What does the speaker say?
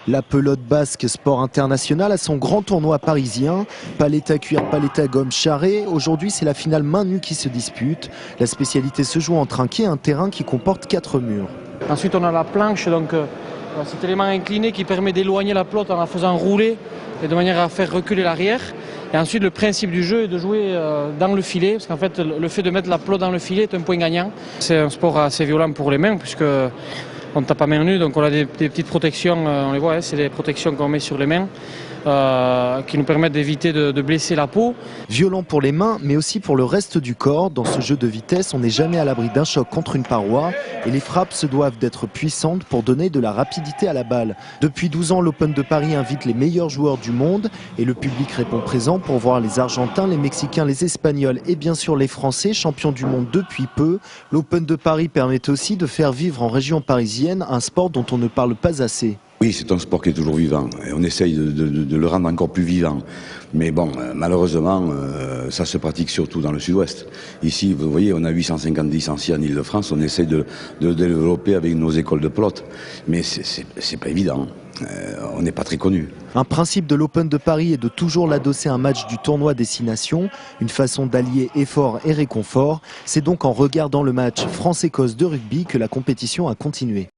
La pelote basque sport international a son grand tournoi parisien. Paletta cuir, paletta gomme charré. Aujourd'hui, c'est la finale main nue qui se dispute. La spécialité se joue entre un quai et un terrain qui comporte 4 murs. Ensuite, on a la planche, donc cet élément incliné qui permet d'éloigner la pelote en la faisant rouler et de manière à faire reculer l'arrière. Et ensuite, le principe du jeu est de jouer dans le filet, parce qu'en fait, le fait de mettre la pelote dans le filet est un point gagnant. C'est un sport assez violent pour les mains, puisque on ne tape pas main nue, donc on a des petites protections, on les voit, c'est des protections qu'on met sur les mains qui nous permettent d'éviter de blesser la peau. Violent pour les mains, mais aussi pour le reste du corps. Dans ce jeu de vitesse, on n'est jamais à l'abri d'un choc contre une paroi et les frappes se doivent d'être puissantes pour donner de la rapidité à la balle. Depuis 12 ans, l'Open de Paris invite les meilleurs joueurs du monde et le public répond présent pour voir les Argentins, les Mexicains, les Espagnols et bien sûr les Français, champions du monde depuis peu. L'Open de Paris permet aussi de faire vivre en région parisienne un sport dont on ne parle pas assez. Oui, c'est un sport qui est toujours vivant et on essaye de le rendre encore plus vivant. Mais bon, malheureusement, ça se pratique surtout dans le sud-ouest. Ici, vous voyez, on a 850 licenciés en Ile-de-France, on essaye de développer avec nos écoles de pelote. Mais c'est pas évident, on n'est pas très connus. Un principe de l'Open de Paris est de toujours l'adosser à un match du tournoi Destination, une façon d'allier effort et réconfort. C'est donc en regardant le match France-Écosse de rugby que la compétition a continué.